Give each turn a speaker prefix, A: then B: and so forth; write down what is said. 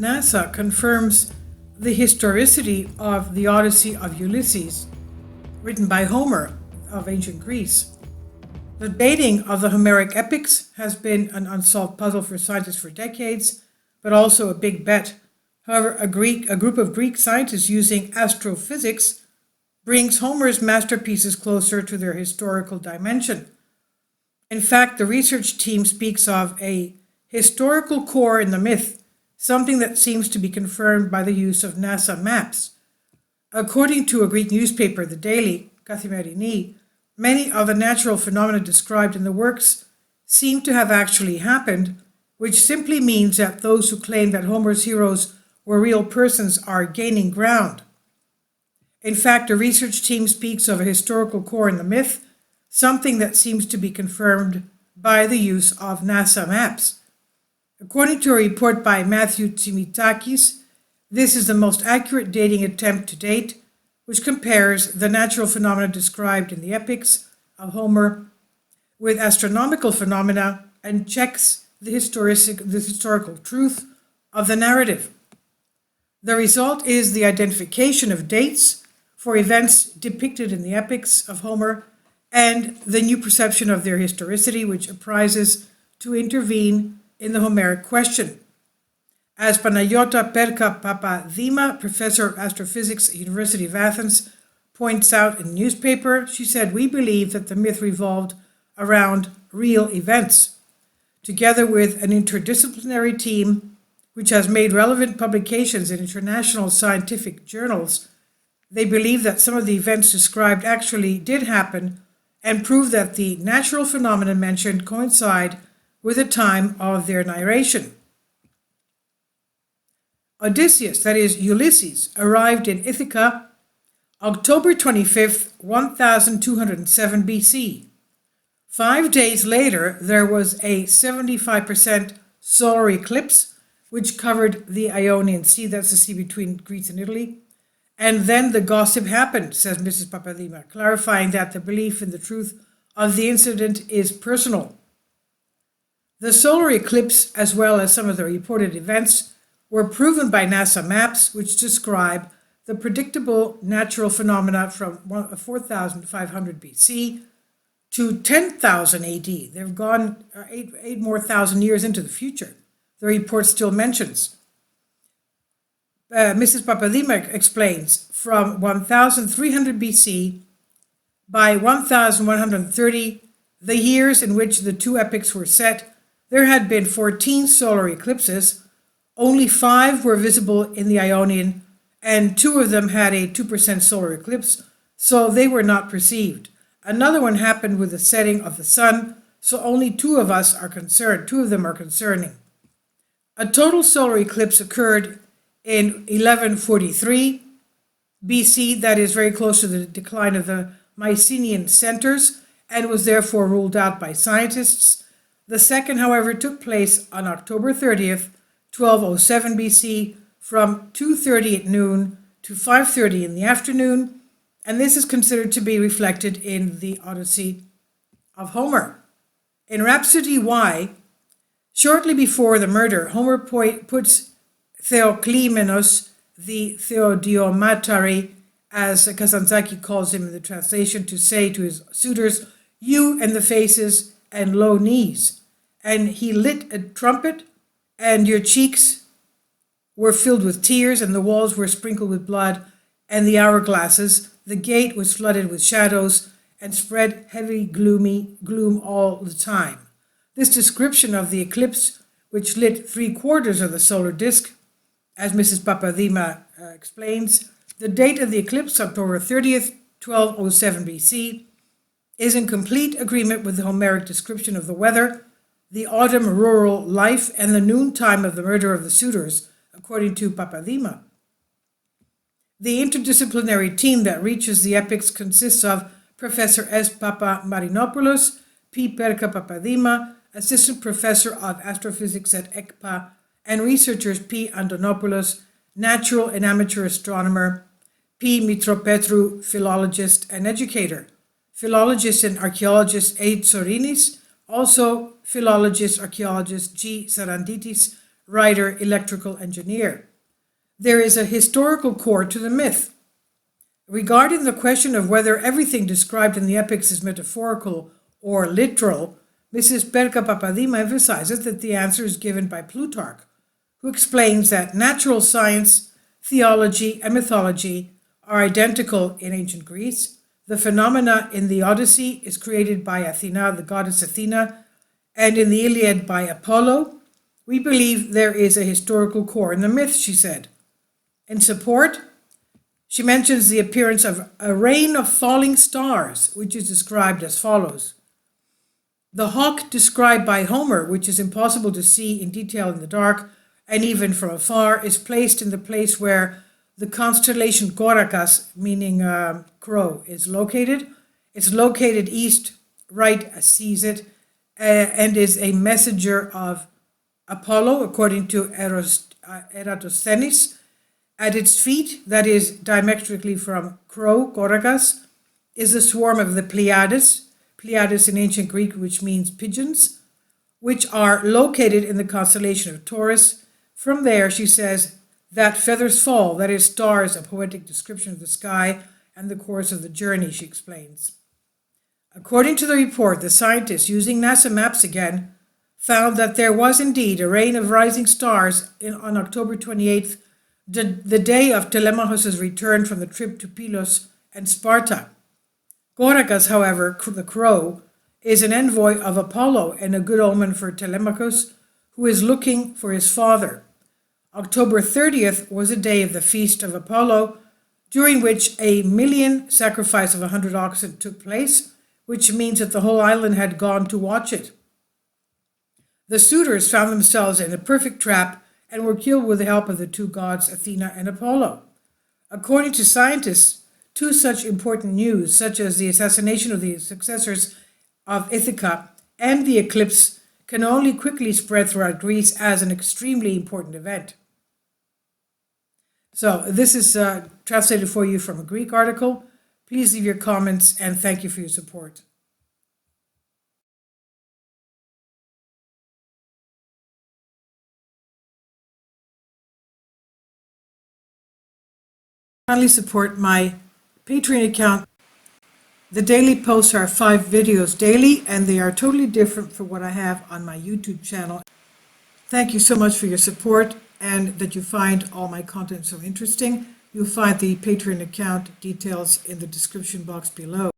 A: NASA confirms the historicity of the Odyssey of Ulysses, written by Homer of ancient Greece. The dating of the Homeric epics has been an unsolved puzzle for scientists for decades, but also a big bet. However, a group of Greek scientists using astrophysics brings Homer's masterpieces closer to their historical dimension. In fact, the research team speaks of a historical core in the myth, something that seems to be confirmed by the use of NASA maps. According to a Greek newspaper, the Daily, Kathimerini, many of the natural phenomena described in the works seem to have actually happened, which simply means that those who claim that Homer's heroes were real persons are gaining ground. In fact, the research team speaks of a historical core in the myth, something that seems to be confirmed by the use of NASA maps. According to a report by Matthew Tsimitakis, this is the most accurate dating attempt to date, which compares the natural phenomena described in the epics of Homer with astronomical phenomena and checks the historical truth of the narrative. The result is the identification of dates for events depicted in the epics of Homer and the new perception of their historicity, which apprises to intervene in the Homeric question. As Panayota Perka-Papadima, professor of astrophysics at University of Athens, points out in the newspaper, she said, "We believe that the myth revolved around real events." Together with an interdisciplinary team which has made relevant publications in international scientific journals, they believe that some of the events described actually did happen and prove that the natural phenomena mentioned coincide with the time of their narration. Odysseus, that is Ulysses, arrived in Ithaca October 25th, 1207 BC. 5 days later, there was a 75% solar eclipse, which covered the Ionian Sea, that's the sea between Greece and Italy. And then the gossip happened, says Mrs. Papadima, clarifying that the belief in the truth of the incident is personal. The solar eclipse, as well as some of the reported events, were proven by NASA maps, which describe the predictable natural phenomena from 4,500 BC to 10,000 AD. They've gone eight more thousand years into the future. The report still mentions. Mrs. Papadima explains, from 1,300 BC, by 1,130, the years in which the two epics were set, there had been 14 solar eclipses. Only 5 were visible in the Ionian, and 2 of them had a 2% solar eclipse, so they were not perceived. Another one happened with the setting of the sun, so only 2 of them are concerning. A total solar eclipse occurred in 1143 BC, that is very close to the decline of the Mycenaean centers, and was therefore ruled out by scientists. The second, however, took place on October 30th, 1207 BC, from 2:30 at noon to 5:30 in the afternoon, and this is considered to be reflected in the Odyssey of Homer. In Rhapsody Y, shortly before the murder, Homer puts Theoklymenos, the Theodiomatari, as Kazantzakis calls him in the translation, to say to his suitors, "You and the faces and low knees." And he lit a trumpet, and your cheeks were filled with tears, and the walls were sprinkled with blood, and the hourglasses, the gate was flooded with shadows, and spread heavy gloom all the time. This description of the eclipse, which lit 3/4 of the solar disk, as Mrs. Papadima explains, the date of the eclipse, October 30th, 1207 BC, is in complete agreement with the Homeric description of the weather, the autumn rural life, and the noontime of the murder of the suitors, according to Papadima. The interdisciplinary team that reaches the epics consists of Professor S. Papa Marinopoulos, P. Perka Papadima, Assistant Professor of Astrophysics at ECPA, and researchers P. Andonopoulos, Natural and Amateur Astronomer, P. Mitropetru, Philologist and Educator, Philologist and Archaeologist A. Tsorinis, also philologist, archaeologist G. Saranditis, writer, electrical engineer. There is a historical core to the myth. Regarding the question of whether everything described in the epics is metaphorical or literal, Mrs. Perca Papadima emphasizes that the answer is given by Plutarch, who explains that natural science, theology, and mythology are identical in ancient Greece. The phenomena in the Odyssey is created by Athena, the goddess Athena, and in the Iliad by Apollo. We believe there is a historical core in the myth, she said. In support, she mentions the appearance of a rain of falling stars, which is described as follows. The hawk described by Homer, which is impossible to see in detail in the dark and even from afar, is placed in the place where the constellation Gorakas, meaning crow, is located. It's located east, right sees it, and is a messenger of Apollo, according to Eratosthenes. At its feet, that is diametrically from crow, Gorakas, is the swarm of the Pleiades, Pleiades in ancient Greek, which means pigeons, which are located in the constellation of Taurus. From there, she says, that feathers fall, that is, stars, a poetic description of the sky and the course of the journey, she explains. According to the report, the scientists, using NASA maps again, found that there was indeed a rain of rising stars on October 28th, the day of Telemachus' return from the trip to Pylos and Sparta. Gorakas, however, the crow, is an envoy of Apollo and a good omen for Telemachus, who is looking for his father. October 30th was a day of the feast of Apollo, during which a million sacrifice of 100 oxen took place, which means that the whole island had gone to watch it. The suitors found themselves in a perfect trap and were killed with the help of the two gods Athena and Apollo. According to scientists, two such important news, such as the assassination of the successors of Ithaca and the eclipse, can only quickly spread throughout Greece as an extremely important event. So this is translated for you from a Greek article. Please leave your comments and thank you for your support. Kindly support my Patreon account. The daily posts are 5 videos daily, and they are totally different from what I have on my YouTube channel. Thank you so much for your support and that you find all my content so interesting. You'll find the Patreon account details in the description box below.